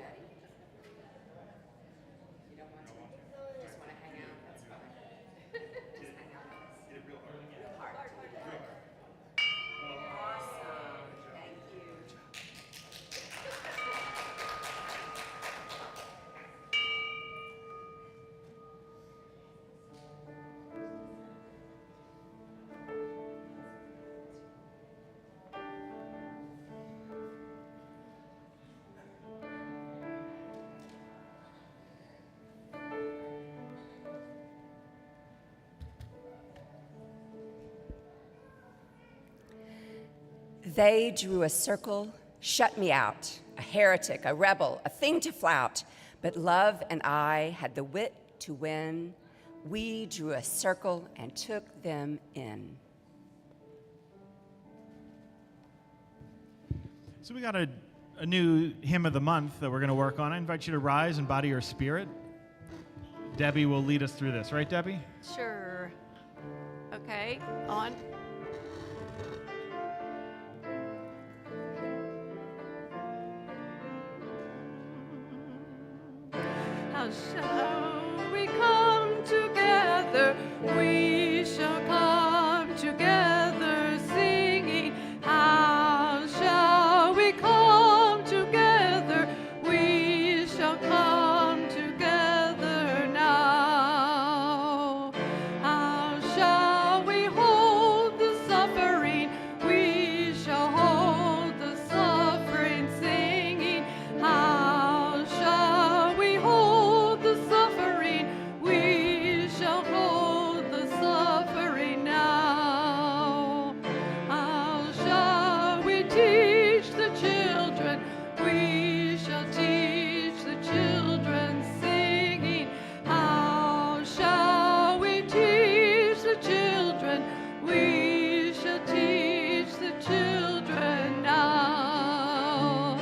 ready. You don't want to? Just want to hang out? That's fine. Just hang out. Hit it real hard. Real hard. Awesome. Thank you. They drew a circle, shut me out, a heretic, a rebel, a thing to flout. But love and I had the wit to win. We drew a circle and took them in. So we got a new hymn of the month that we're going to work on. I invite you to rise in body or spirit. Debbie will lead us through this, right, Debbie? Sure. Okay, on. How shall we come together? We shall come together singing. How shall we come together? We shall come together now. How shall we hold the suffering? We shall hold the suffering singing. How shall we hold the suffering? We shall hold the suffering now. How shall we teach the children? We shall teach the children singing. How shall we teach the children? We shall teach the children now.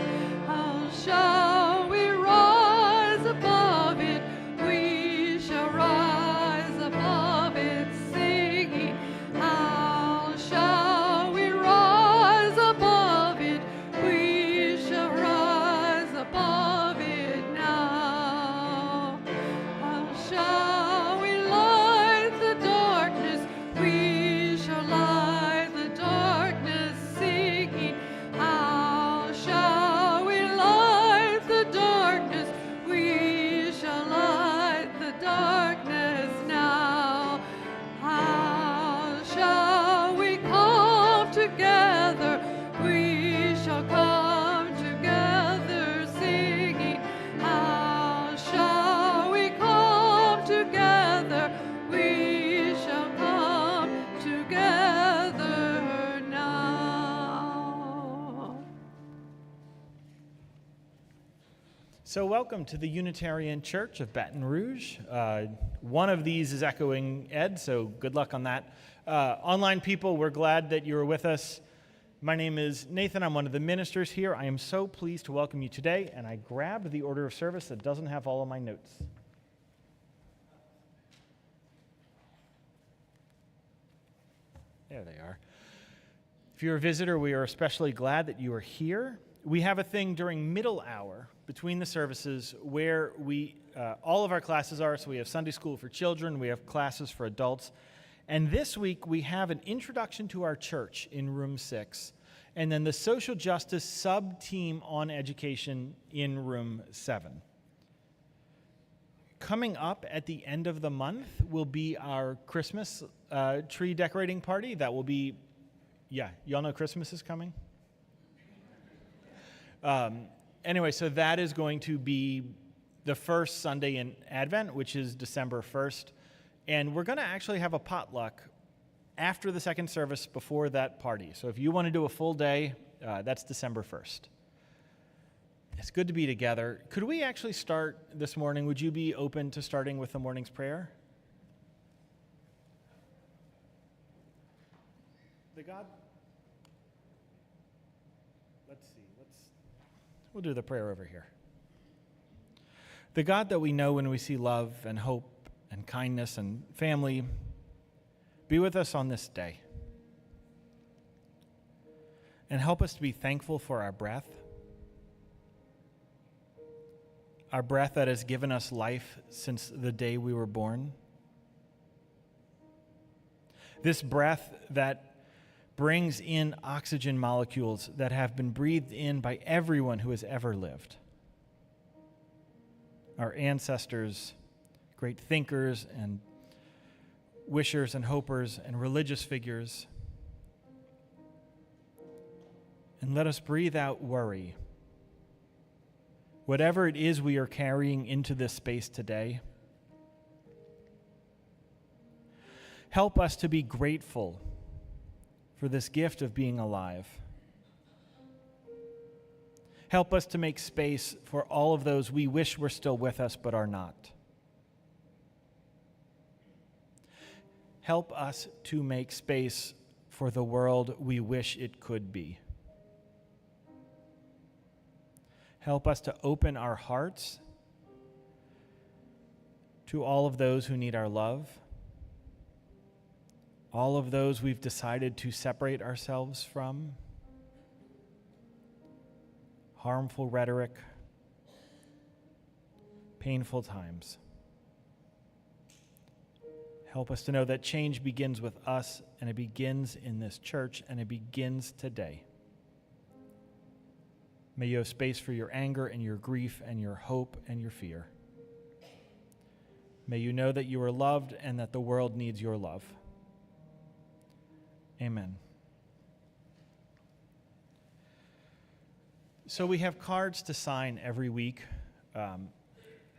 How shall we rise above it? We shall rise above it singing. How shall we rise above it? We shall rise above it now. How shall we light the darkness? We shall light the darkness singing. How shall we light the darkness? We shall light the darkness now. How shall we come together? We shall come together singing. How shall we come together? We shall come together now. So welcome to the Unitarian Church of Baton Rouge. One of these is echoing Ed, so good luck on that. Online people, we're glad that you're with us. My name is Nathan. I'm one of the ministers here. I am so pleased to welcome you today, and I grabbed the order of service that doesn't have all of my notes. There they are. If you're a visitor, we are especially glad that you are here. We have a thing during middle hour between the services where all of our classes are. So we have Sunday school for children, we have classes for adults. And this week we have an introduction to our church in room 6, and then the social justice sub-team on education in room 7. Coming up at the end of the month will be our Christmas tree decorating party. That will be, y'all know Christmas is coming? Anyway, so that is going to be the first Sunday in Advent, which is December 1st. And we're going to actually have a potluck after the second service before that party. So if you want to do a full day, that's December 1st. It's good to be together. Could we actually start this morning? Would you be open to starting with the morning's prayer? We'll do the prayer over here. The God that we know when we see love and hope and kindness and family, be with us on this day. And help us to be thankful for our breath. our breath that has given us life since the day we were born. This breath that brings in oxygen molecules that have been breathed in by everyone who has ever lived. Our ancestors, great thinkers and wishers and hopers and religious figures. And let us breathe out worry. Whatever it is we are carrying into this space today, help us to be grateful for this gift of being alive. Help us to make space for all of those we wish were still with us but are not. Help us to make space for the world we wish it could be. Help us to open our hearts to all of those who need our love, all of those we've decided to separate ourselves from, harmful rhetoric, painful times. Help us to know that change begins with us, and it begins in this church, and it begins today. May you have space for your anger and your grief and your hope and your fear. May you know that you are loved and that the world needs your love. Amen. So we have cards to sign every week.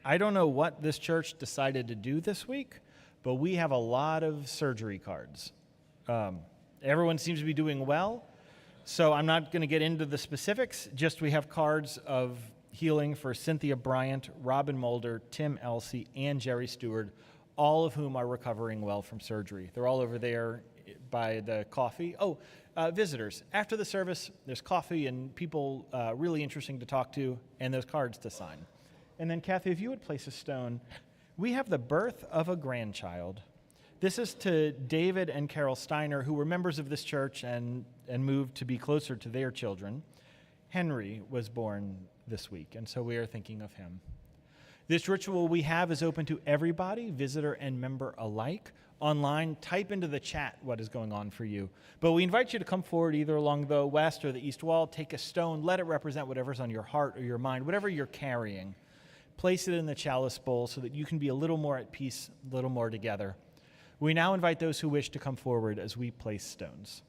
I don't know what this church decided to do this week, but we have a lot of surgery cards. Everyone seems to be doing well, so I'm not going to get into the specifics. Just we have cards of healing for Cynthia Bryant, Robin Mulder, Tim Elsey, and Jerry Stewart, all of whom are recovering well from surgery. They're all over there by the coffee. Visitors. After the service, there's coffee and people really interesting to talk to, and those cards to sign. And then, Kathy, if you would place a stone. We have the birth of a grandchild. This is to David and Carol Steiner, who were members of this church and moved to be closer to their children. Henry was born this week, and so we are thinking of him. This ritual we have is open to everybody, visitor and member alike. Online, type into the chat what is going on for you. But we invite you to come forward either along the west or the east wall, take a stone, let it represent whatever's on your heart or your mind, whatever you're carrying. Place it in the chalice bowl so that you can be a little more at peace, a little more together. We now invite those who wish to come forward as we place stones.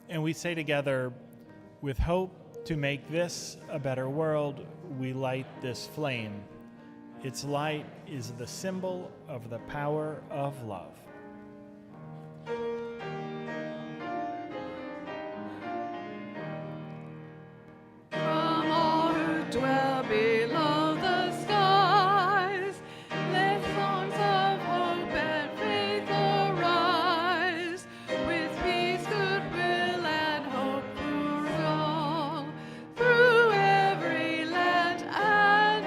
And we say together, with hope To make this a better world, we light this flame. Its light is the symbol of the power of love. From all who dwell below the skies, let songs of hope and faith arise. With peace, goodwill, and hope for all, through every land and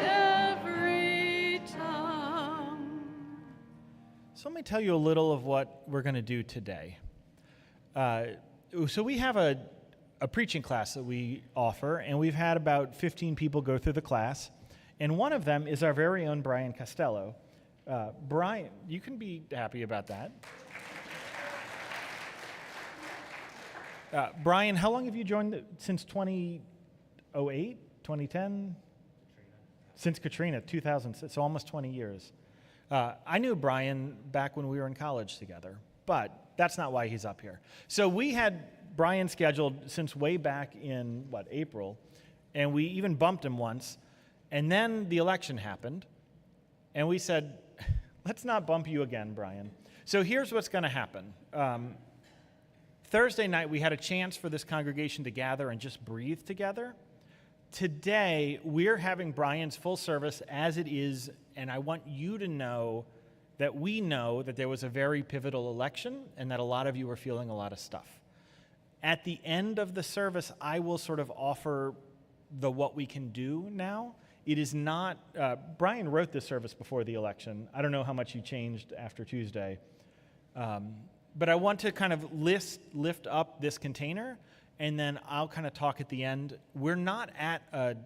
every tongue. So let me tell you a little of what we're going to do today. So we have a preaching class that we offer, and we've had about 15 people go through the class, and one of them is our very own Brian Costello. Brian, you can be happy about that. Brian, how long have you joined? Since 2008, 2010? Since Katrina, 2006, so almost 20 years. I knew Brian back when we were in college together, but that's not why he's up here. So we had Brian scheduled since way back in, April, and we even bumped him once, and then the election happened, and we said, let's not bump you again, Brian. So here's what's going to happen. Thursday night, we had a chance for this congregation to gather and just breathe together. Today, we're having Brian's full service as it is, and I want you to know that we know that there was a very pivotal election and that a lot of you are feeling a lot of stuff. At the end of the service, I will sort of offer the what we can do now. It is not, Brian wrote this service before the election. I don't know how much he changed after Tuesday. But I want to kind of lift up this container, and then I'll kind of talk at the end. We're not at a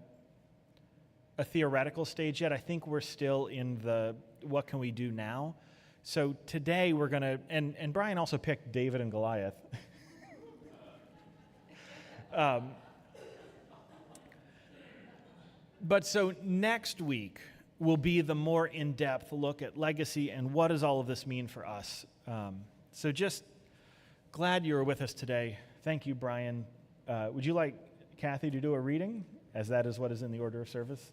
theoretical stage yet. I think we're still in the what can we do now. So today we're going to, and Brian also picked David and Goliath. But so next week will be the more in-depth look at legacy and what does all of this mean for us. So just glad you were with us today. Thank you, Brian. Would you like Kathy to do a reading, as that is what is in the order of service?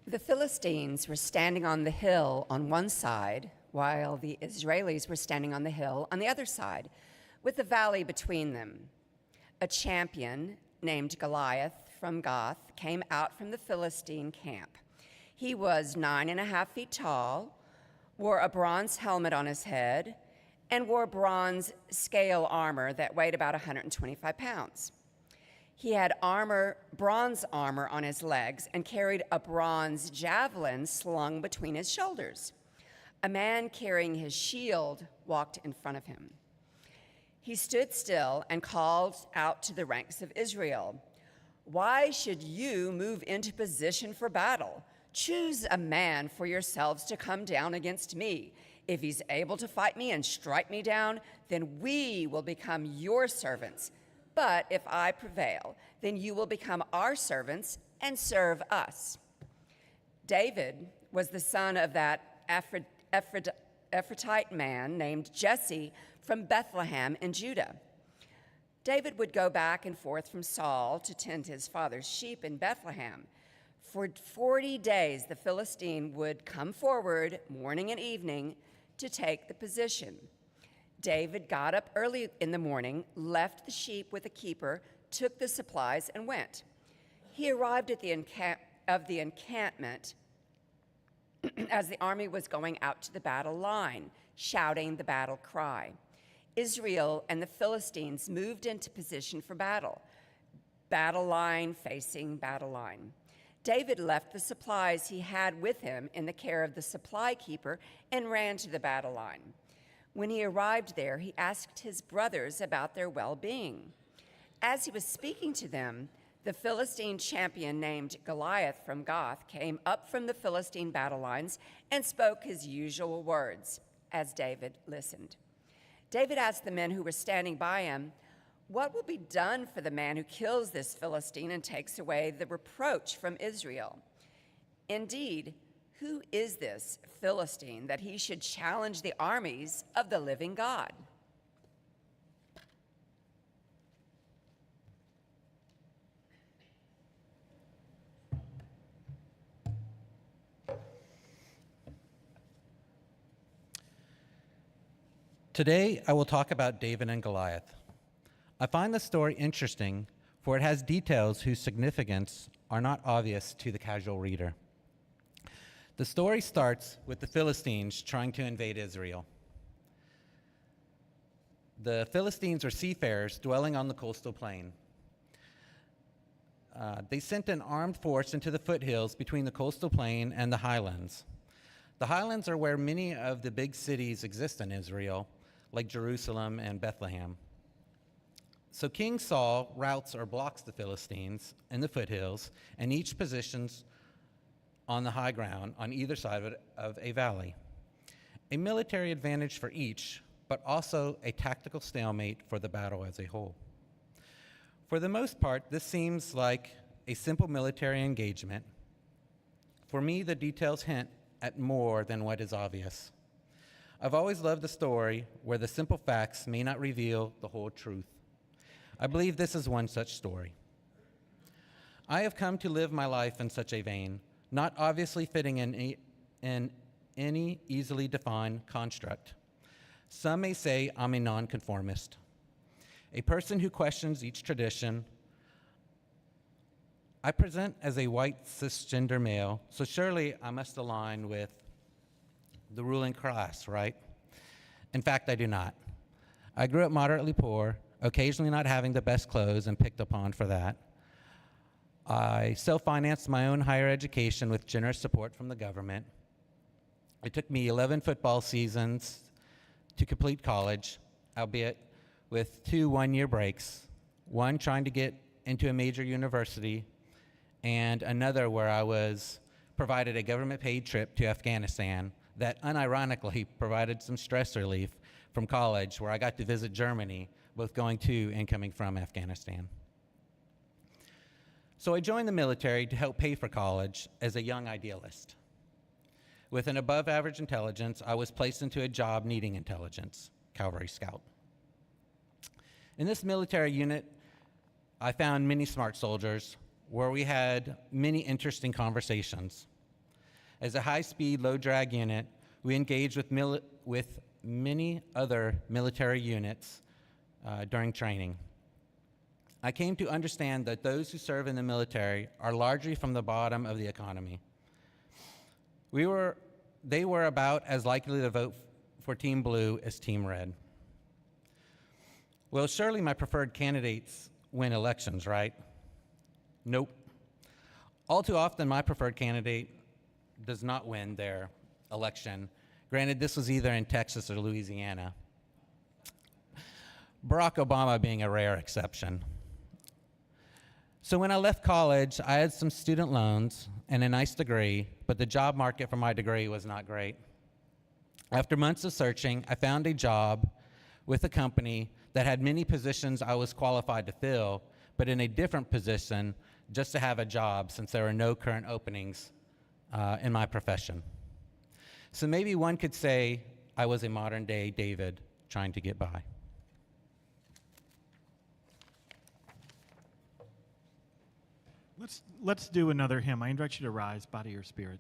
The Philistines were standing on the hill on one side, while the Israelis were standing on the hill on the other side, with the valley between them. A champion named Goliath from Gath came out from the Philistine camp. He was 9.5 feet tall, wore a bronze helmet on his head, and wore bronze scale armor that weighed about 125 pounds. He had bronze armor on his legs and carried a bronze javelin slung between his shoulders. A man carrying his shield walked in front of him. He stood still and called out to the ranks of Israel, "Why should you move into position for battle? Choose a man for yourselves to come down against me. If he's able to fight me and strike me down, then we will become your servants. But if I prevail, then you will become our servants and serve us." David was the son of that Ephrathite man named Jesse from Bethlehem in Judah. David would go back and forth from Saul to tend his father's sheep in Bethlehem. For 40 days, the Philistine would come forward morning and evening to take the position. David got up early in the morning, left the sheep with a keeper, took the supplies, and went. He arrived at the encampment as the army was going out to the battle line, shouting the battle cry. Israel and the Philistines moved into position for battle line facing battle line. David left the supplies he had with him in the care of the supply keeper and ran to the battle line. When he arrived there, he asked his brothers about their well-being. As he was speaking to them, the Philistine champion named Goliath from Gath came up from the Philistine battle lines and spoke his usual words as David listened. David asked the men who were standing by him, "What will be done for the man who kills this Philistine and takes away the reproach from Israel? Indeed, Who is this Philistine that he should challenge the armies of the living God? Today, I will talk about David and Goliath. I find the story interesting, for it has details whose significance are not obvious to the casual reader. The story starts with the Philistines trying to invade Israel. The Philistines were seafarers dwelling on the coastal plain. They sent an armed force into the foothills between the coastal plain and the highlands. The highlands are where many of the big cities exist in Israel, like Jerusalem and Bethlehem. So King Saul routes or blocks the Philistines in the foothills, and each positions on the high ground on either side of a valley. A military advantage for each, but also a tactical stalemate for the battle as a whole. For the most part, this seems like a simple military engagement. For me, the details hint at more than what is obvious. I've always loved the story where the simple facts may not reveal the whole truth. I believe this is one such story. I have come to live my life in such a vein, not obviously fitting in any easily defined construct. Some may say I'm a nonconformist, a person who questions each tradition. I present as a white cisgender male, so surely I must align with the ruling class, right? In fact, I do not. I grew up moderately poor, occasionally not having the best clothes and picked upon for that. I self-financed my own higher education with generous support from the government. It took me 11 football seasons to complete college, albeit with 2 one-year breaks, one trying to get into a major university, and another where I was provided a government-paid trip to Afghanistan that unironically provided some stress relief from college, where I got to visit Germany, both going to and coming from Afghanistan. So I joined the military to help pay for college as a young idealist. With an above-average intelligence, I was placed into a job needing intelligence, Cavalry Scout. In this military unit, I found many smart soldiers where we had many interesting conversations. As a high-speed, low-drag unit, we engaged with many other military units during training. I came to understand that those who serve in the military are largely from the bottom of the economy. They were about as likely to vote for Team Blue as Team Red. Well, surely my preferred candidates win elections, right? Nope. All too often, my preferred candidate does not win their election. Granted, this was either in Texas or Louisiana. Barack Obama being a rare exception. So when I left college, I had some student loans and a nice degree, but the job market for my degree was not great. After months of searching, I found a job with a company that had many positions I was qualified to fill, but in a different position just to have a job, since there were no current openings in my profession. So maybe one could say I was a modern-day David trying to get by. Let's do another hymn. I invite you to rise, body or spirit.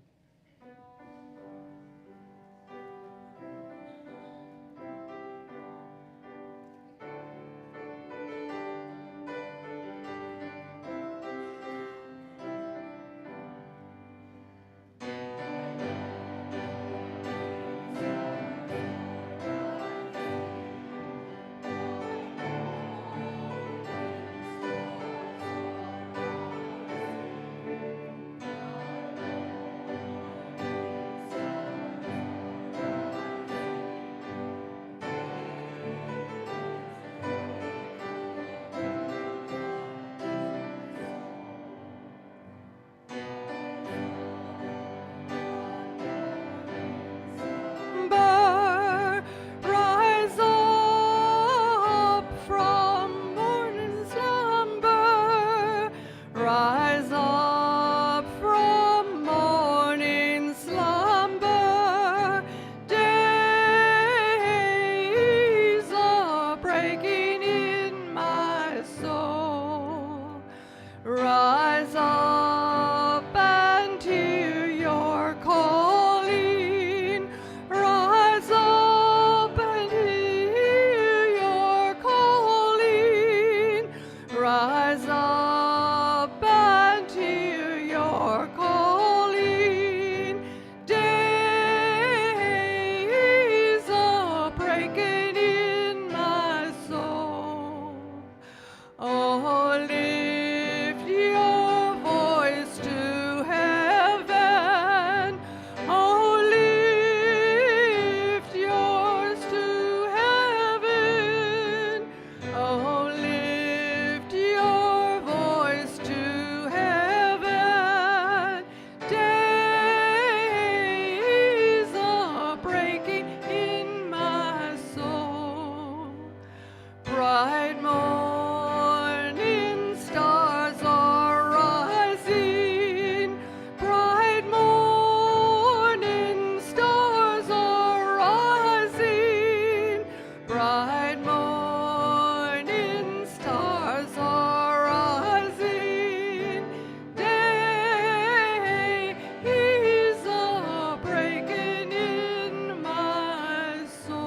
Bright morning stars are rising. Bright morning stars are rising. Bright morning stars are rising. Day is a breaking in my soul.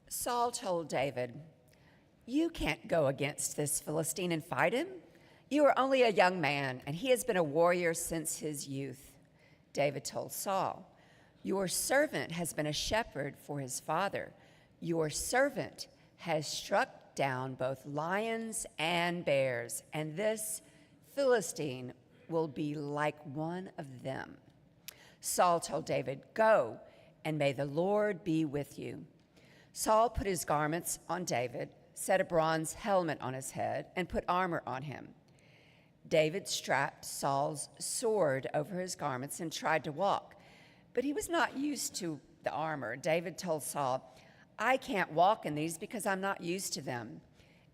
Saul told David, "You can't go against this Philistine and fight him. You are only a young man, and he has been a warrior since his youth." David told Saul, "Your servant has been a shepherd for his father. Your servant has struck down both lions and bears, and this Philistine will be like one of them." Saul told David, "Go, and may the Lord be with you." Saul put his garments on David, set a bronze helmet on his head, and put armor on him. David strapped Saul's sword over his garments and tried to walk, but he was not used to the armor. David told Saul, "I can't walk in these because I'm not used to them,"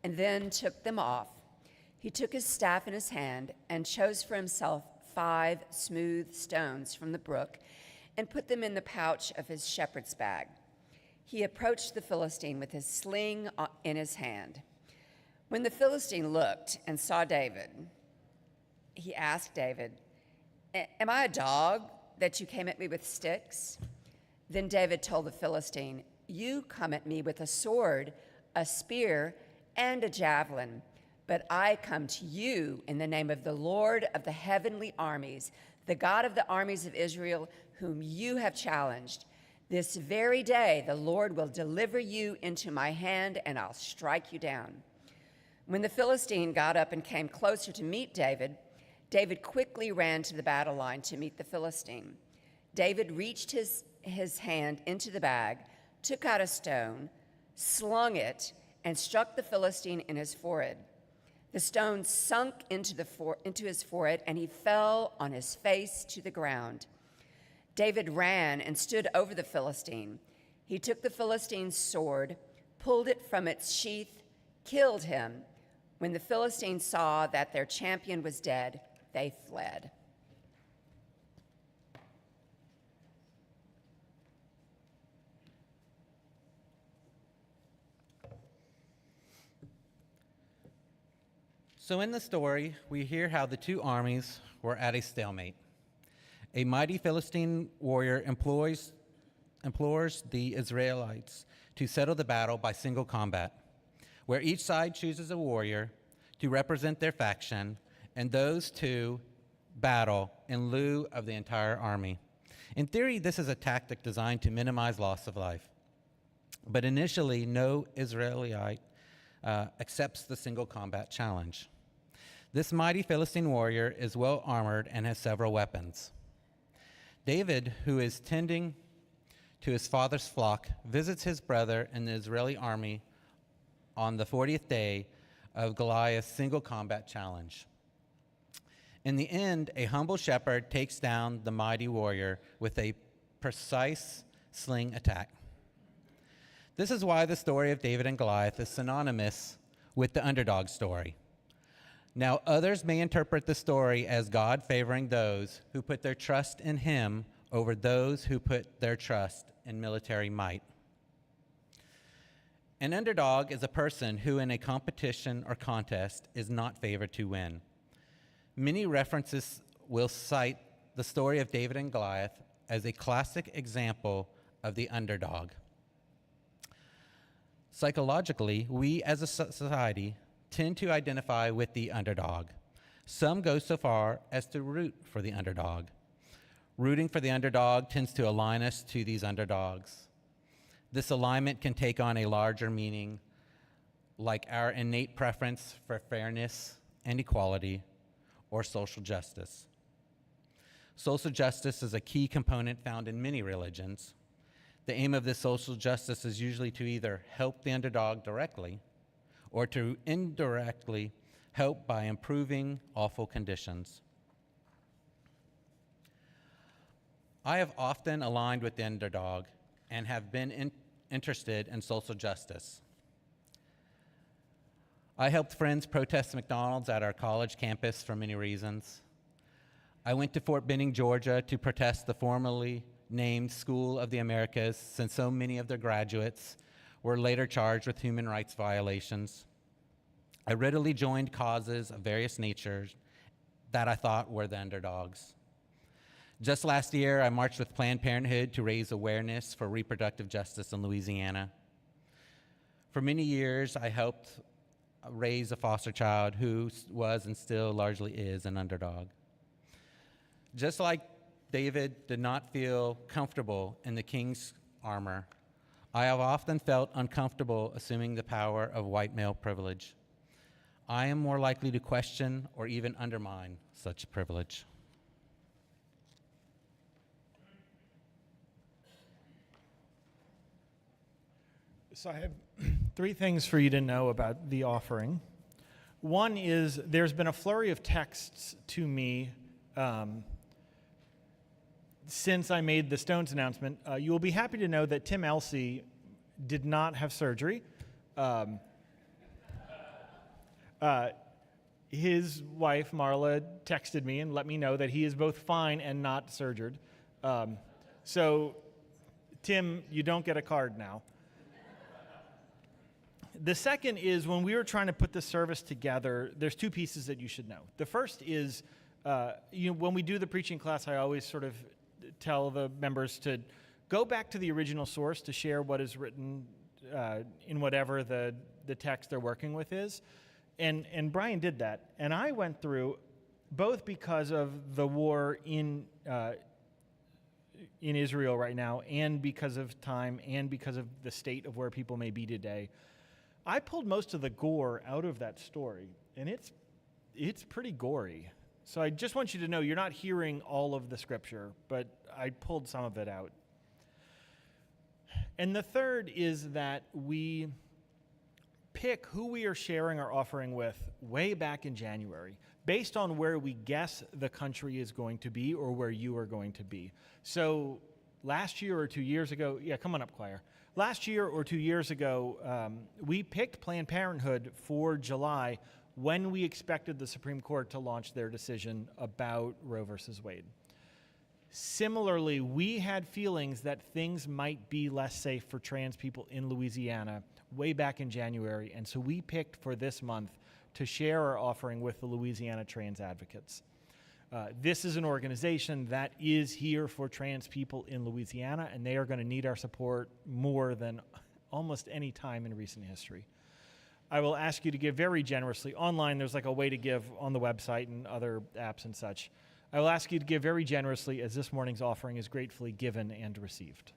and then took them off. He took his staff in his hand and chose for himself 5 smooth stones from the brook and put them in the pouch of his shepherd's bag. He approached the Philistine with his sling in his hand. When the Philistine looked and saw David, he asked David, "Am I a dog that you came at me with sticks?" Then David told the Philistine, "You come at me with a sword, a spear, and a javelin, but I come to you in the name of the Lord of the heavenly armies, the God of the armies of Israel, whom you have challenged. This very day the Lord will deliver you into my hand, and I'll strike you down." When the Philistine got up and came closer to meet David, David quickly ran to the battle line to meet the Philistine. David reached his hand into the bag, took out a stone, slung it, and struck the Philistine in his forehead. The stone sunk into his forehead, and he fell on his face to the ground. David ran and stood over the Philistine. He took the Philistine's sword, pulled it from its sheath, killed him. When the Philistines saw that their champion was dead, they fled. So in the story, we hear how the two armies were at a stalemate. A mighty Philistine warrior implores the Israelites to settle the battle by single combat, where each side chooses a warrior to represent their faction, and those two battle in lieu of the entire army. In theory, this is a tactic designed to minimize loss of life. But initially, no Israelite accepts the single combat challenge. This mighty Philistine warrior is well armored and has several weapons. David, who is tending to his father's flock, visits his brother in the Israeli army on the 40th day of Goliath's single combat challenge. In the end, a humble shepherd takes down the mighty warrior with a precise sling attack. This is why the story of David and Goliath is synonymous with the underdog story. Now, others may interpret the story as God favoring those who put their trust in him over those who put their trust in military might. An underdog is a person who in a competition or contest is not favored to win. Many references will cite the story of David and Goliath as a classic example of the underdog. Psychologically, we as a society tend to identify with the underdog. Some go so far as to root for the underdog. Rooting for the underdog tends to align us to these underdogs. This alignment can take on a larger meaning, like our innate preference for fairness and equality or social justice. Social justice is a key component found in many religions. The aim of this social justice is usually to either help the underdog directly or to indirectly help by improving awful conditions. I have often aligned with the underdog and have been interested in social justice. I helped friends protest McDonald's at our college campus for many reasons. I went to Fort Benning, Georgia to protest the formerly named School of the Americas, since so many of their graduates were later charged with human rights violations. I readily joined causes of various natures that I thought were the underdogs. Just last year, I marched with Planned Parenthood to raise awareness for reproductive justice in Louisiana. For many years, I helped raise a foster child who was and still largely is an underdog. Just like David did not feel comfortable in the king's armor, I have often felt uncomfortable assuming the power of white male privilege. I am more likely to question or even undermine such privilege. So I have three things for you to know about the offering. One is there's been a flurry of texts to me since I made the Stones announcement. You will be happy to know that Tim Elsey did not have surgery. His wife, Marla, texted me and let me know that he is both fine and not surgered. So, Tim, you don't get a card now. The second is when we were trying to put this service together, there's two pieces that you should know. The first is, when we do the preaching class, I always sort of tell the members to go back to the original source to share what is written in whatever the text they're working with is. And Brian did that. And I went through, both because of the war in Israel right now, and because of time, and because of the state of where people may be today, I pulled most of the gore out of that story, and it's pretty gory. So I just want you to know you're not hearing all of the scripture, but I pulled some of it out. And the third is that we pick who we are sharing our offering with way back in January, based on where we guess the country is going to be or where you are going to be. So last year or 2 years ago, come on up, choir. Last year or 2 years ago, we picked Planned Parenthood for July when we expected the Supreme Court to launch their decision about Roe versus Wade. Similarly, we had feelings that things might be less safe for trans people in Louisiana way back in January, and so we picked for this month to share our offering with the Louisiana Trans Advocates. This is an organization that is here for trans people in Louisiana, and they are going to need our support more than almost any time in recent history. I will ask you to give very generously. Online, there's like a way to give on the website and other apps and such. I will ask you to give very generously, as this morning's offering is gratefully given and received.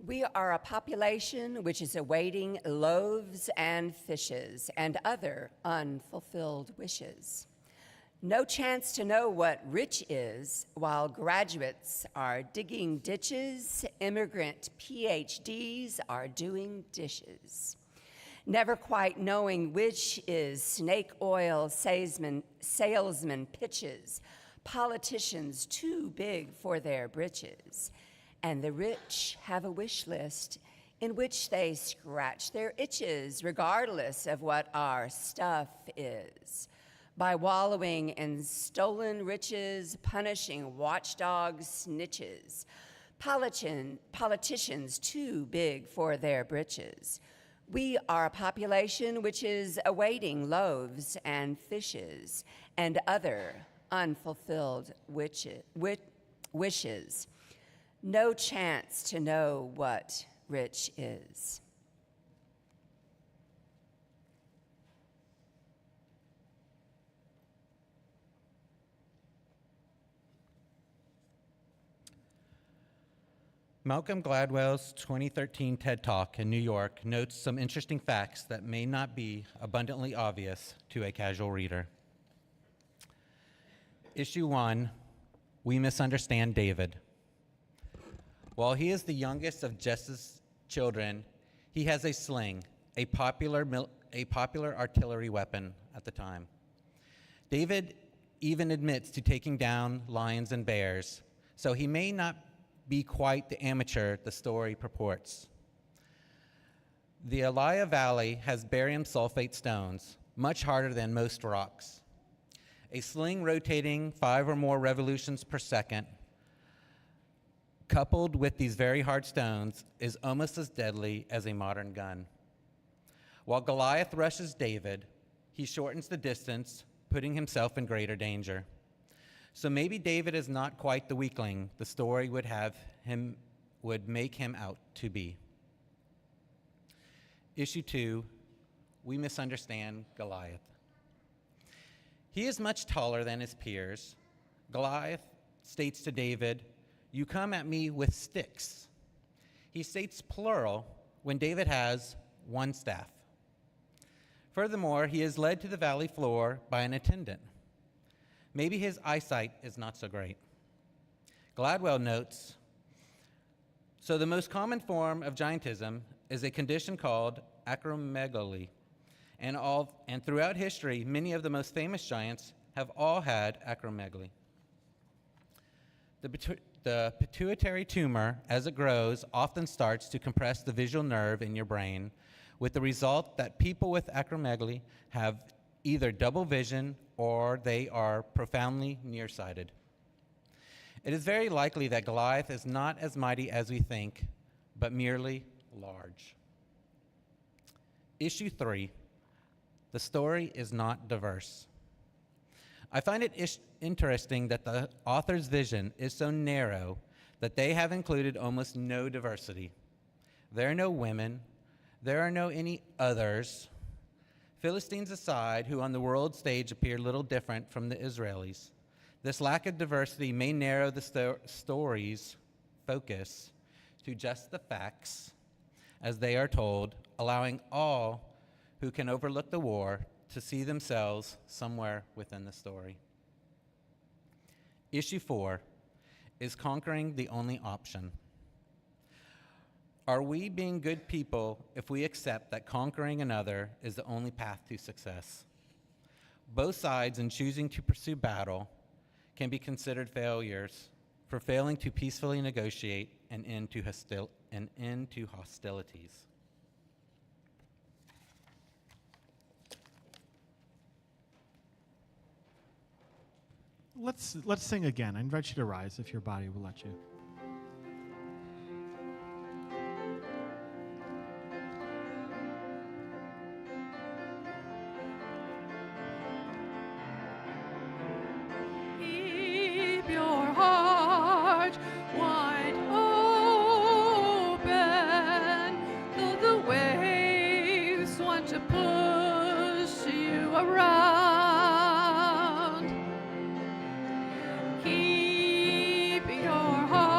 We are a population which is awaiting loaves and fishes and other unfulfilled wishes. No chance to know what rich is while graduates are digging ditches, immigrant PhDs are doing dishes. Never quite knowing which is snake oil salesman pitches, politicians too big for their britches. And the rich have a wish list in which they scratch their itches regardless of what our stuff is. By wallowing in stolen riches, punishing watchdog snitches, politicians too big for their britches. We are a population which is awaiting loaves and fishes and other unfulfilled wishes. No chance to know what rich is. Malcolm Gladwell's 2013 TED Talk in New York notes some interesting facts that may not be abundantly obvious to a casual reader. Issue 1, we misunderstand David. While he is the youngest of Jesse's children, he has a sling, a popular artillery weapon at the time. David even admits to taking down lions and bears, so he may not be quite the amateur the story purports. The Elia Valley has barium sulfate stones, much harder than most rocks. A sling rotating 5 or more revolutions per second, coupled with these very hard stones, is almost as deadly as a modern gun. While Goliath rushes David, he shortens the distance, putting himself in greater danger. So maybe David is not quite the weakling the story would make him out to be. Issue 2, we misunderstand Goliath. He is much taller than his peers. Goliath states to David, "You come at me with sticks." He states plural when David has one staff. Furthermore, he is led to the valley floor by an attendant. Maybe his eyesight is not so great. Gladwell notes, so the most common form of giantism is a condition called acromegaly, and throughout history, many of the most famous giants have all had acromegaly. The pituitary tumor, as it grows, often starts to compress the visual nerve in your brain, with the result that people with acromegaly have either double vision or they are profoundly nearsighted. It is very likely that Goliath is not as mighty as we think, but merely large. Issue 3, the story is not diverse. I find it interesting that the author's vision is so narrow that they have included almost no diversity. There are no women, there are no any others, Philistines aside, who on the world stage appear little different from the Israelis. This lack of diversity may narrow the story's focus to just the facts as they are told, allowing all who can overlook the war to see themselves somewhere within the story. Issue 4, is conquering the only option? Are we being good people if we accept that conquering another is the only path to success? Both sides in choosing to pursue battle can be considered failures for failing to peacefully negotiate an end to hostilities. Let's sing again. I invite you to rise if your body will let you. Keep your heart wide open, though the waves want to push you around. Keep your heart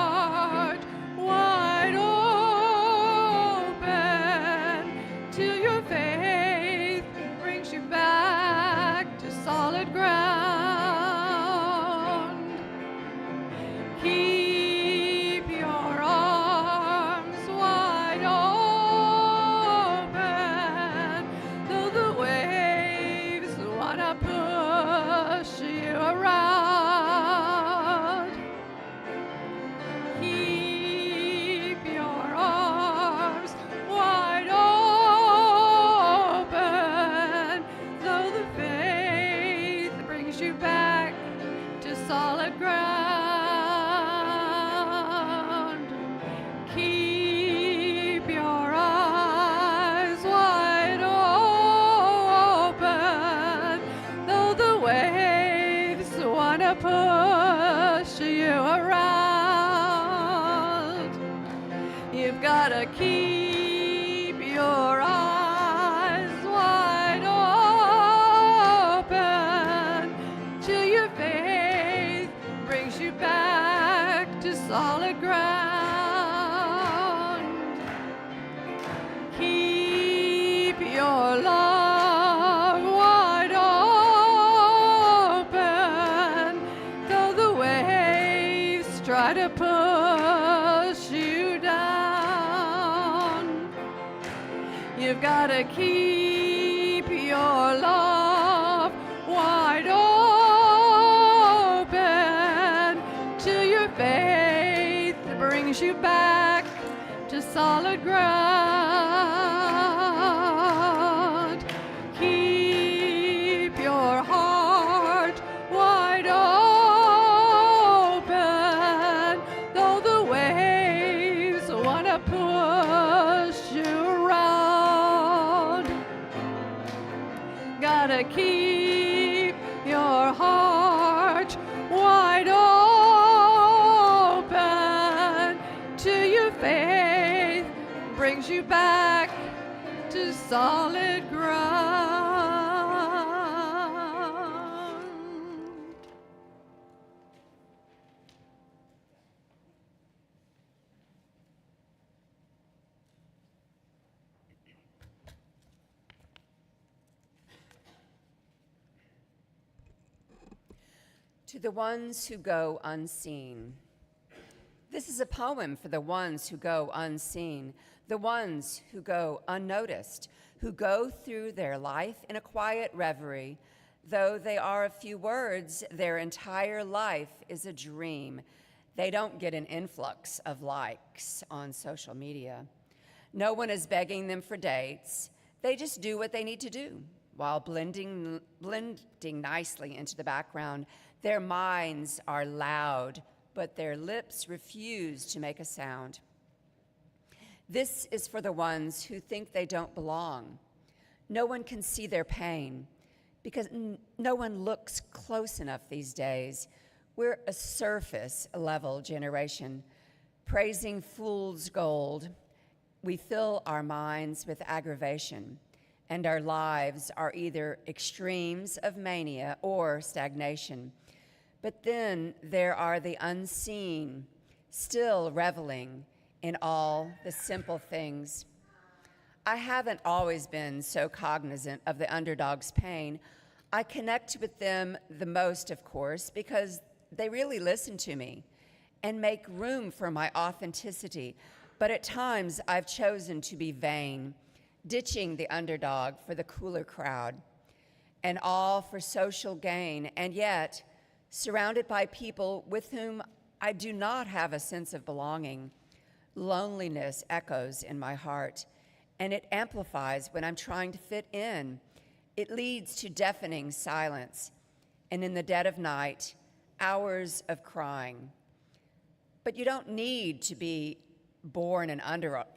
You've gotta keep your eyes wide open till your faith brings you back to solid ground. Keep your love wide open, though the waves try to push you down. You've got to keep your love wide open till your faith brings you back to solid ground. Keep your heart wide open, though the waves want to push you around. Gotta keep your heart wide open till your faith brings you back to solid ground. To the ones who go unseen. This is a poem for the ones who go unseen, the ones who go unnoticed, who go through their life in a quiet reverie. Though they are a few words, their entire life is a dream. They don't get an influx of likes on social media. No one is begging them for dates. They just do what they need to do while blending nicely into the background. Their minds are loud, but their lips refuse to make a sound. This is for the ones who think they don't belong. No one can see their pain because no one looks close enough these days. We're a surface level generation, praising fool's gold. We fill our minds with aggravation, and our lives are either extremes of mania or stagnation. But then there are the unseen, still reveling in all the simple things. I haven't always been so cognizant of the underdog's pain. I connect with them the most, of course, because they really listen to me and make room for my authenticity. But at times I've chosen to be vain, ditching the underdog for the cooler crowd, and all for social gain, and yet surrounded by people with whom I do not have a sense of belonging. Loneliness echoes in my heart, and it amplifies when I'm trying to fit in. It leads to deafening silence, and in the dead of night, hours of crying. But you don't need to be born an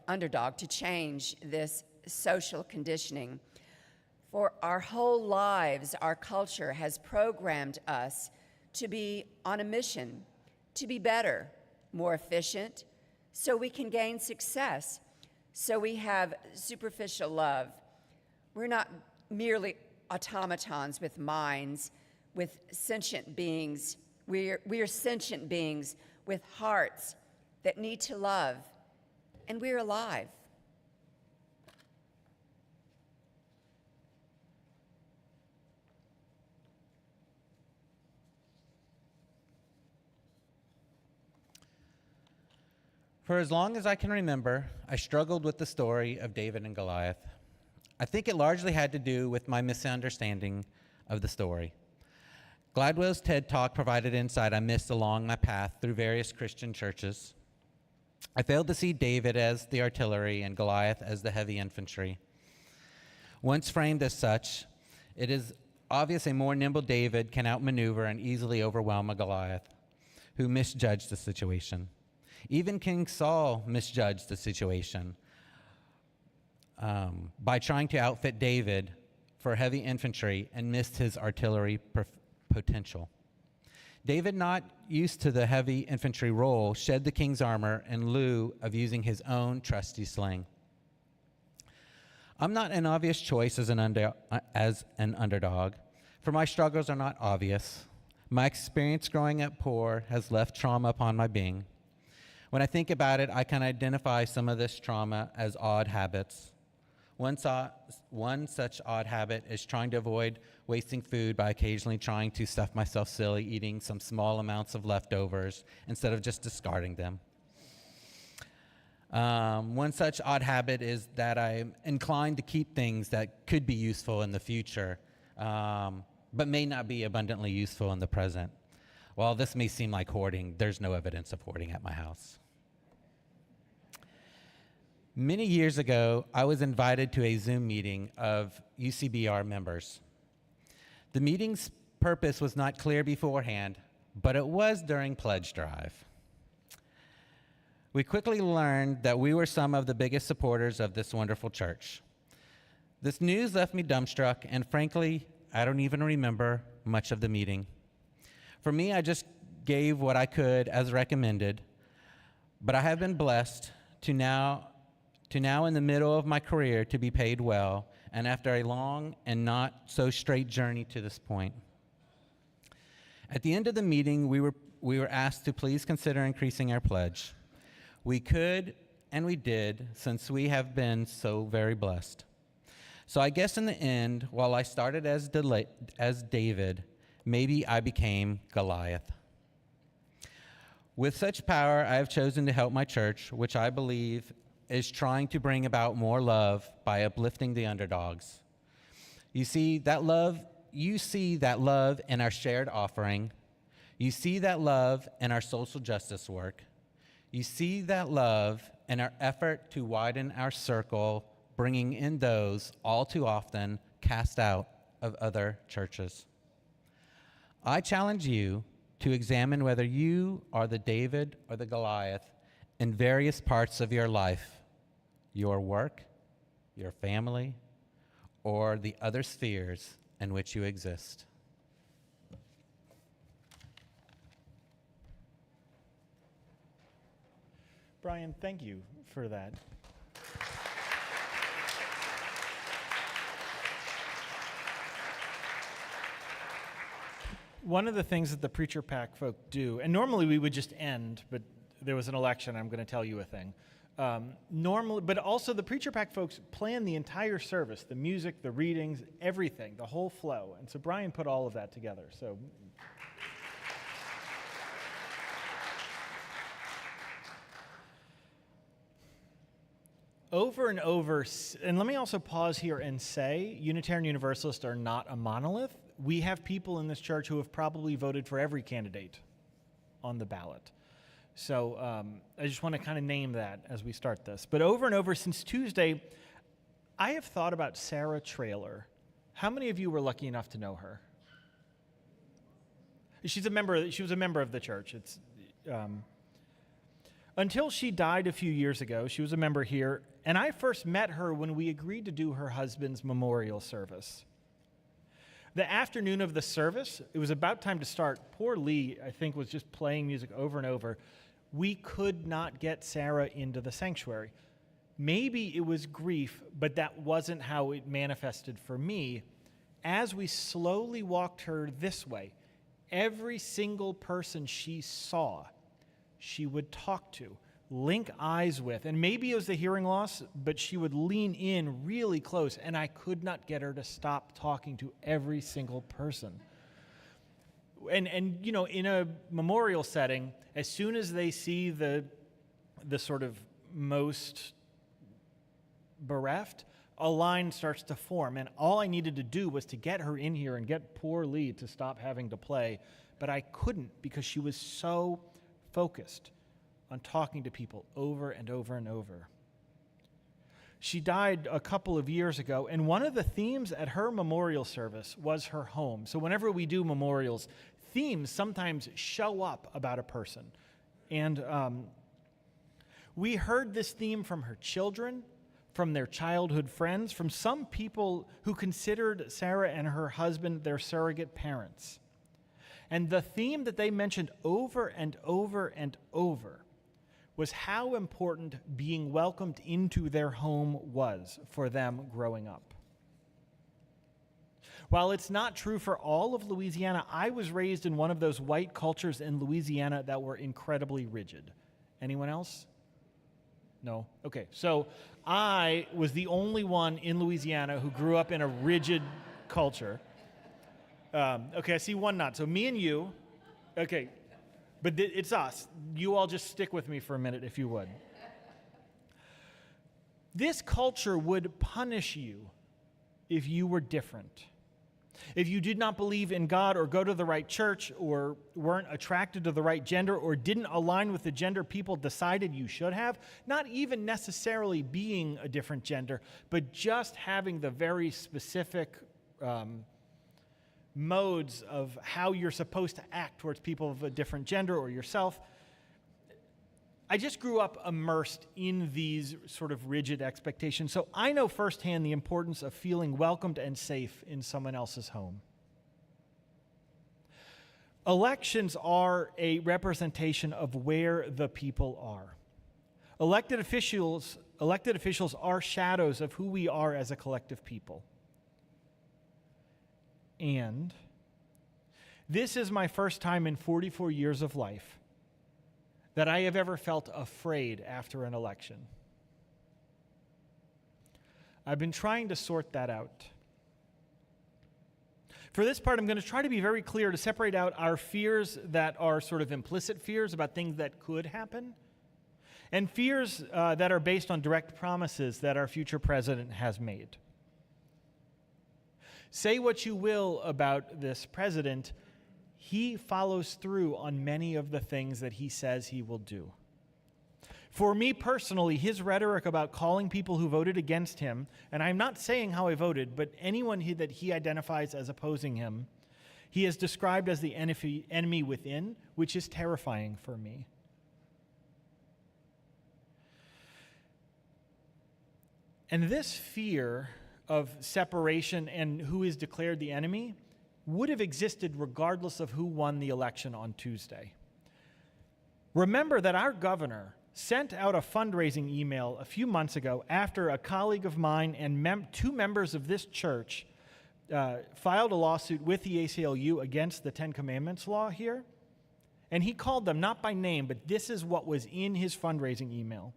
underdog to change this social conditioning. For our whole lives, our culture has programmed us to be on a mission, to be better, more efficient, so we can gain success, so we have superficial love. We're not merely automatons with minds, with sentient beings. We are sentient beings with hearts that need to love, and we're alive. For as long as I can remember, I struggled with the story of David and Goliath. I think it largely had to do with my misunderstanding of the story. Gladwell's TED Talk provided insight I missed along my path through various Christian churches. I failed to see David as the artillery and Goliath as the heavy infantry. Once framed as such, it is obvious a more nimble David can outmaneuver and easily overwhelm a Goliath who misjudged the situation. Even King Saul misjudged the situation by trying to outfit David for heavy infantry and missed his artillery potential. David, not used to the heavy infantry role, shed the king's armor in lieu of using his own trusty sling. I'm not an obvious choice as an underdog, for my struggles are not obvious. My experience growing up poor has left trauma upon my being. When I think about it, I can identify some of this trauma as odd habits. One such odd habit is trying to avoid wasting food by occasionally trying to stuff myself silly, eating some small amounts of leftovers instead of just discarding them. One such odd habit is that I'm inclined to keep things that could be useful in the future, but may not be abundantly useful in the present. While this may seem like hoarding, there's no evidence of hoarding at my house. Many years ago, I was invited to a Zoom meeting of UCBR members. The meeting's purpose was not clear beforehand, but it was during pledge drive. We quickly learned that we were some of the biggest supporters of this wonderful church. This news left me dumbstruck, and frankly, I don't even remember much of the meeting. For me, I just gave what I could as recommended, but I have been blessed to now in the middle of my career to be paid well, and after a long and not so straight journey to this point. At the end of the meeting, we were asked to please consider increasing our pledge. We could, and we did, since we have been so very blessed. So I guess in the end, while I started as David, maybe I became Goliath. With such power, I have chosen to help my church, which I believe is trying to bring about more love by uplifting the underdogs. You see that love in our shared offering. You see that love in our social justice work. You see that love in our effort to widen our circle, bringing in those all too often cast out of other churches. I challenge you to examine whether you are the David or the Goliath in various parts of your life, your work, your family, or the other spheres in which you exist. Brian, thank you for that. One of the things that the Preacher Pack folk do, and normally we would just end, but there was an election, I'm going to tell you a thing. Normally, but also the Preacher Pack folks plan the entire service, the music, the readings, everything, the whole flow. And so Brian put all of that together. So over and over, and let me also pause here and say, Unitarian Universalists are not a monolith. We have people in this church who have probably voted for every candidate on the ballot. So I just want to kind of name that as we start this. But over and over since Tuesday, I have thought about Sarah Traylor. How many of you were lucky enough to know her? She was a member of the church. Until she died a few years ago, she was a member here, and I first met her when we agreed to do her husband's memorial service. The afternoon of the service, it was about time to start. Poor Lee, I think, was just playing music over and over. We could not get Sarah into the sanctuary. Maybe it was grief, but that wasn't how it manifested for me. As we slowly walked her this way, every single person she saw, she would talk to, link eyes with, and maybe it was the hearing loss, but she would lean in really close, and I could not get her to stop talking to every single person. And you know, in a memorial setting, as soon as they see the sort of most bereft, a line starts to form, and all I needed to do was to get her in here and get poor Lee to stop having to play, but I couldn't because she was so focused on talking to people over and over and over. She died a couple of years ago, and one of the themes at her memorial service was her home. So whenever we do memorials, themes sometimes show up about a person. And we heard this theme from her children, from their childhood friends, from some people who considered Sarah and her husband their surrogate parents. And the theme that they mentioned over and over and over was how important being welcomed into their home was for them growing up. While it's not true for all of Louisiana, I was raised in one of those white cultures in Louisiana that were incredibly rigid. Anyone else? No? Okay, so I was the only one in Louisiana who grew up in a rigid culture. Okay, I see one nod. So me and you, okay, but it's us. You all just stick with me for a minute if you would. This culture would punish you if you were different. If you did not believe in God or go to the right church or weren't attracted to the right gender or didn't align with the gender people decided you should have, not even necessarily being a different gender, but just having the very specific modes of how you're supposed to act towards people of a different gender or yourself. I just grew up immersed in these sort of rigid expectations, so I know firsthand the importance of feeling welcomed and safe in someone else's home. Elections are a representation of where the people are. Elected officials are shadows of who we are as a collective people. And this is my first time in 44 years of life that I have ever felt afraid after an election. I've been trying to sort that out. For this part, I'm going to try to be very clear to separate out our fears that are sort of implicit fears about things that could happen, and fears that are based on direct promises that our future president has made. Say what you will about this president, he follows through on many of the things that he says he will do. For me personally, his rhetoric about calling people who voted against him, and I'm not saying how I voted, but anyone that he identifies as opposing him, he has described as the enemy within, which is terrifying for me. And this fear of separation and who is declared the enemy would have existed regardless of who won the election on Tuesday. Remember that our governor sent out a fundraising email a few months ago after a colleague of mine and two members of this church filed a lawsuit with the ACLU against the Ten Commandments law here. And he called them, not by name, but this is what was in his fundraising email.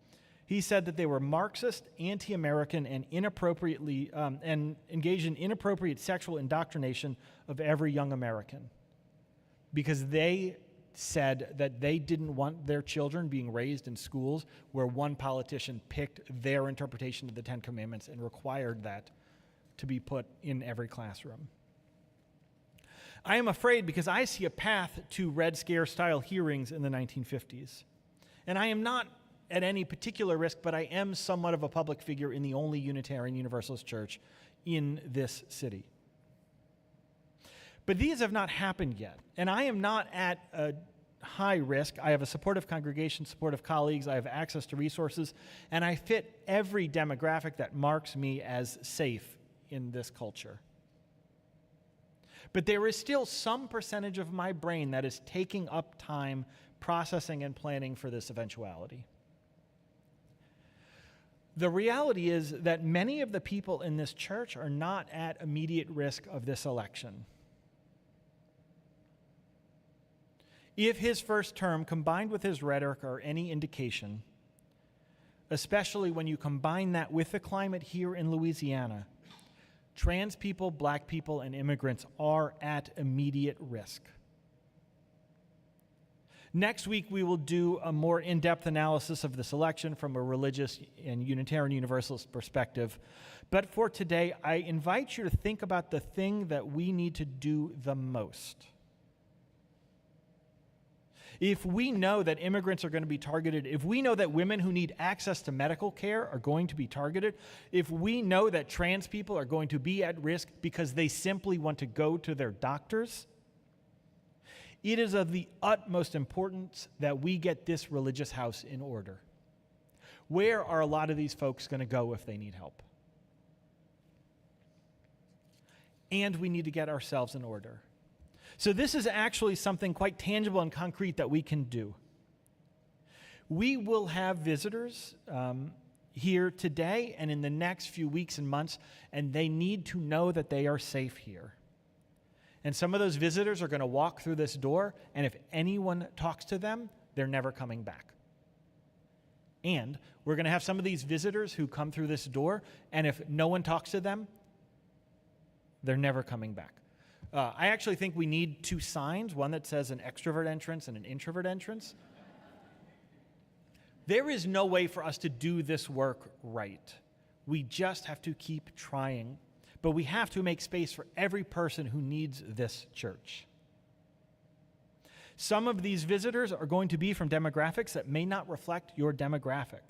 He said that they were Marxist, anti-American, and inappropriately and engaged in inappropriate sexual indoctrination of every young American, because they said that they didn't want their children being raised in schools where one politician picked their interpretation of the Ten Commandments and required that to be put in every classroom. I am afraid because I see a path to Red Scare-style hearings in the 1950s, and I am not at any particular risk, but I am somewhat of a public figure in the only Unitarian Universalist church in this city. But these have not happened yet, and I am not at a high risk. I have a supportive congregation, supportive colleagues, I have access to resources, and I fit every demographic that marks me as safe in this culture. But there is still some percentage of my brain that is taking up time processing and planning for this eventuality. The reality is that many of the people in this church are not at immediate risk of this election. If his first term, combined with his rhetoric, are any indication, especially when you combine that with the climate here in Louisiana, trans people, black people, and immigrants are at immediate risk. Next week, we will do a more in-depth analysis of this election from a religious and Unitarian Universalist perspective. But for today, I invite you to think about the thing that we need to do the most. If we know that immigrants are going to be targeted, if we know that women who need access to medical care are going to be targeted, if we know that trans people are going to be at risk because they simply want to go to their doctors, it is of the utmost importance that we get this religious house in order. Where are a lot of these folks going to go if they need help? And we need to get ourselves in order. So this is actually something quite tangible and concrete that we can do. We will have visitors here today and in the next few weeks and months, and they need to know that they are safe here. And some of those visitors are going to walk through this door, and if anyone talks to them, they're never coming back. And we're going to have some of these visitors who come through this door, and if no one talks to them, they're never coming back. I actually think we need two signs, one that says an extrovert entrance and an introvert entrance. There is no way for us to do this work right. We just have to keep trying. But we have to make space for every person who needs this church. Some of these visitors are going to be from demographics that may not reflect your demographic.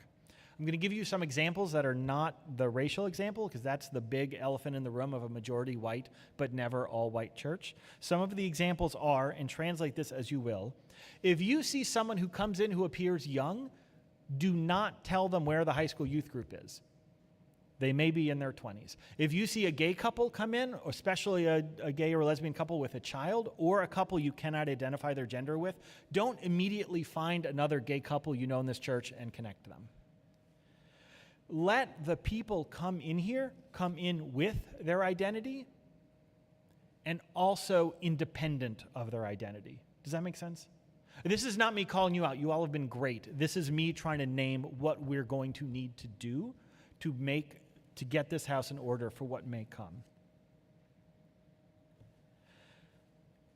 I'm going to give you some examples that are not the racial example, because that's the big elephant in the room of a majority white but never all white church. Some of the examples are, and translate this as you will, if you see someone who comes in who appears young, do not tell them where the high school youth group is. They may be in their 20s. If you see a gay couple come in, especially a gay or lesbian couple with a child, or a couple you cannot identify their gender with, don't immediately find another gay couple you know in this church and connect them. Let the people come in here come in with their identity and also independent of their identity. Does that make sense? This is not me calling you out. You all have been great. This is me trying to name what we're going to need to do to get this house in order for what may come.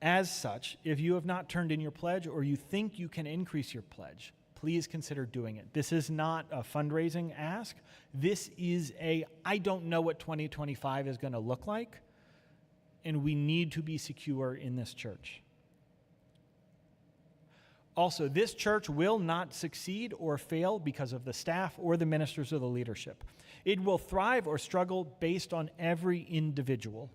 As such, if you have not turned in your pledge or you think you can increase your pledge, please consider doing it. This is not a fundraising ask. This is I don't know what 2025 is going to look like, and we need to be secure in this church. Also, this church will not succeed or fail because of the staff or the ministers or the leadership. It will thrive or struggle based on every individual,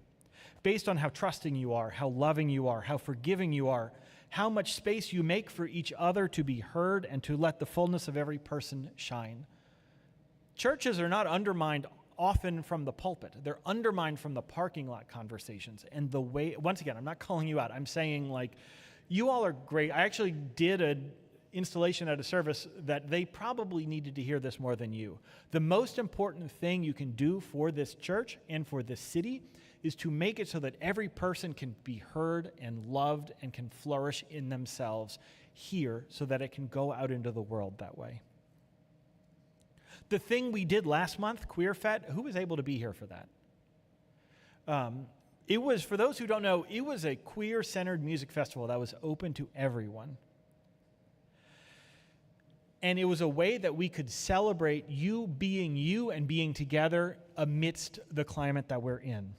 based on how trusting you are, how loving you are, how forgiving you are, how much space you make for each other to be heard and to let the fullness of every person shine. Churches are not undermined often from the pulpit. They're undermined from the parking lot conversations. And the way, once again, I'm not calling you out. I'm saying, you all are great. I actually did an installation at a service that they probably needed to hear this more than you. The most important thing you can do for this church and for this city is to make it so that every person can be heard and loved and can flourish in themselves here so that it can go out into the world that way. The thing we did last month, Queer Fest, who was able to be here for that? It was, for those who don't know, it was a queer-centered music festival that was open to everyone. And it was a way that we could celebrate you and being together amidst the climate that we're in.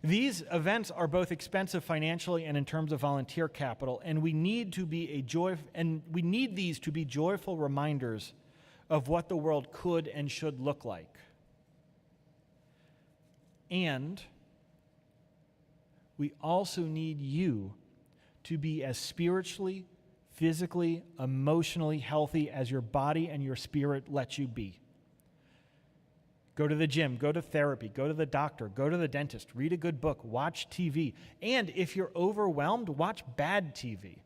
These events are both expensive financially and in terms of volunteer capital, and we need these to be joyful reminders of what the world could and should look like. And we also need you to be as spiritually, physically, emotionally healthy as your body and your spirit let you be. Go to the gym, go to therapy, go to the doctor, go to the dentist, read a good book, watch TV. And if you're overwhelmed, watch bad TV.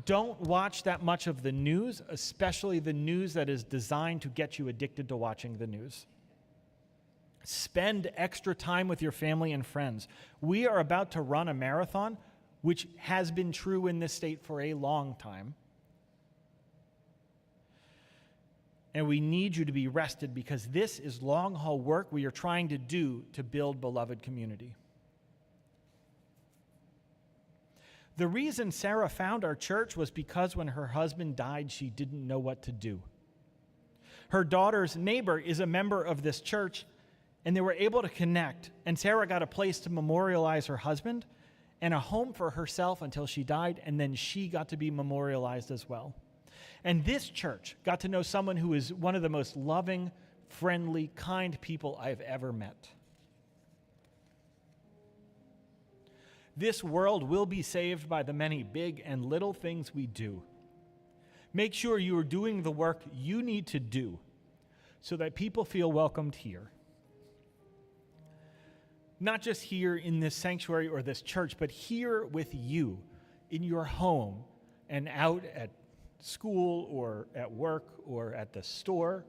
Don't watch that much of the news, especially the news that is designed to get you addicted to watching the news. Spend extra time with your family and friends. We are about to run a marathon, which has been true in this state for a long time. And we need you to be rested because this is long-haul work we are trying to do to build beloved community. The reason Sarah found our church was because when her husband died, she didn't know what to do. Her daughter's neighbor is a member of this church, and they were able to connect. And Sarah got a place to memorialize her husband and a home for herself until she died, and then she got to be memorialized as well. And this church got to know someone who is one of the most loving, friendly, kind people I've ever met. This world will be saved by the many big and little things we do. Make sure you are doing the work you need to do so that people feel welcomed here. Not just here in this sanctuary or this church, but here with you, in your home and out at school or at work or at the store.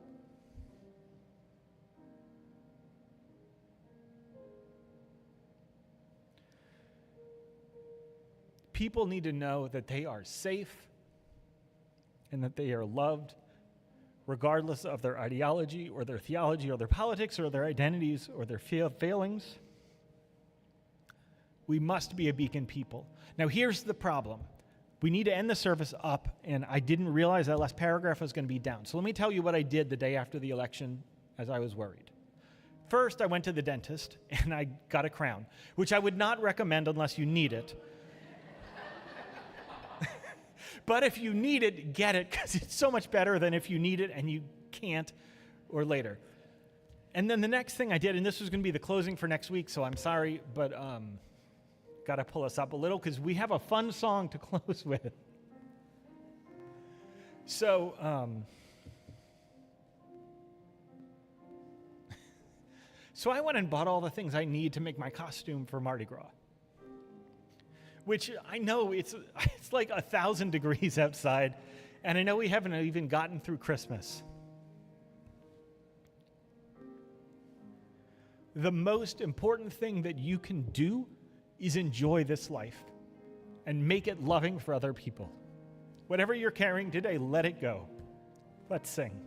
People need to know that they are safe and that they are loved, regardless of their ideology or their theology or their politics or their identities or their failings. We must be a beacon people. Now, here's the problem. We need to end the service up, and I didn't realize that last paragraph was going to be down. So let me tell you what I did the day after the election as I was worried. First, I went to the dentist, and I got a crown, which I would not recommend unless you need it. But if you need it, get it, because it's so much better than if you need it and you can't, or later. And then the next thing I did, and this was going to be the closing for next week, so I'm sorry, but got to pull us up a little, because we have a fun song to close with. So, so I went and bought all the things I need to make my costume for Mardi Gras. Which I know it's like 1,000 degrees outside, and I know we haven't even gotten through Christmas. The most important thing that you can do is enjoy this life and make it loving for other people. Whatever you're carrying today, let it go. Let's sing.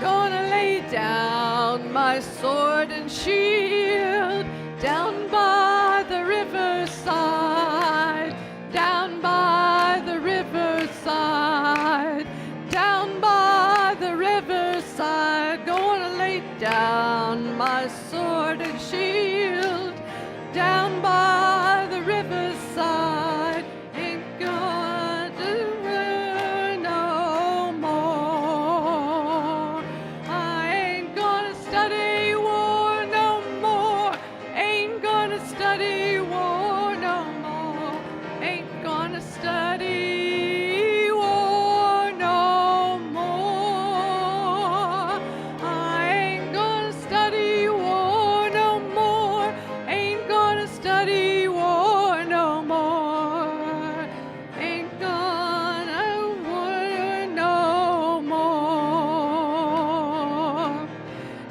Gonna lay down my sword and shield down by the riverside, down by the riverside, down by the riverside. Gonna lay down my sword and shield down by the riverside. Ain't gonna do no more. I ain't gonna study war no more. Ain't gonna study war no more. Ain't gonna study war no more. I ain't gonna study war no more. Ain't gonna study war no more. Ain't gonna war no more.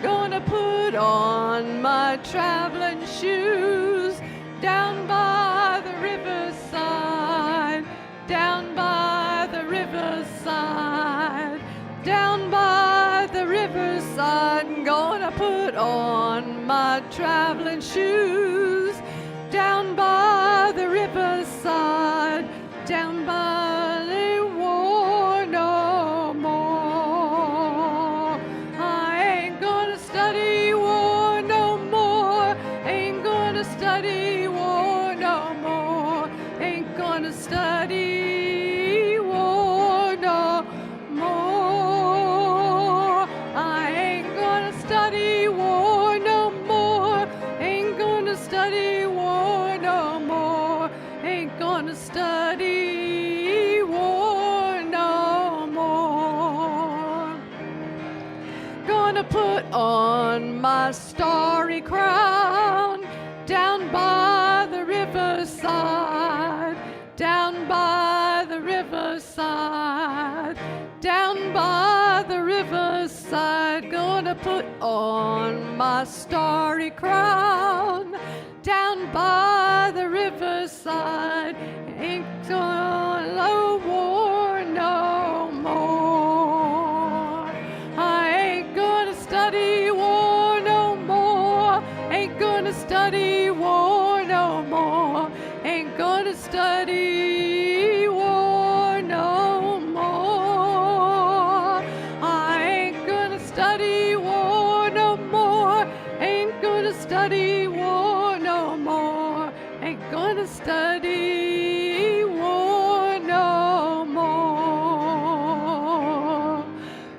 Gonna put on my traveling shoes down by the riverside, down by the riverside, down by the riverside. Gonna put on my traveling shoes down by the riverside, down by the war no more. I ain't gonna study war no more. Ain't gonna study war no more. Ain't gonna study war no more. I ain't gonna study war no more. Ain't gonna study war no more. Ain't gonna study war no more. Gonna put on my starry crown down by the riverside, down by the riverside, down by the riverside. Gonna put on my starry crown down by the riverside. Ain't gonna war no more. I ain't gonna study war no more. Ain't gonna study war no more. Ain't gonna study war no more. I ain't gonna study war no more. Ain't gonna study war no more. Ain't gonna study war no more.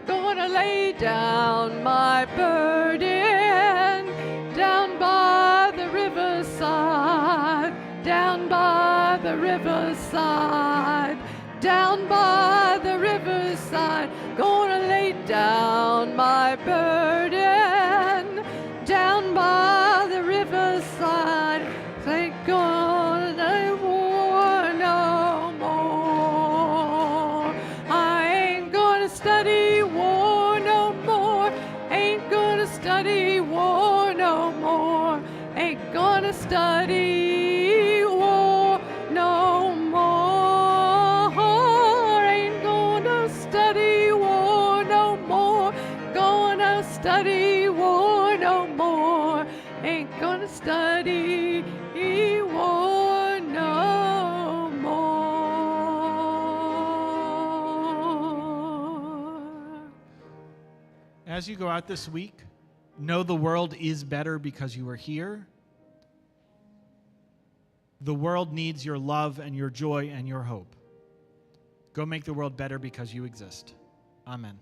Gonna lay down my burden down by the riverside, down by the riverside, down by the riverside, gonna lay down my burden. Down by the riverside, thank God I war no more. I ain't gonna study war no more. Ain't gonna study war no more. Ain't gonna study war no more. Ain't gonna study war no more. Gonna study war no more. Ain't gonna study war no more. As you go out this week, know the world is better because you are here. The world needs your love and your joy and your hope. Go make the world better because you exist. Amen.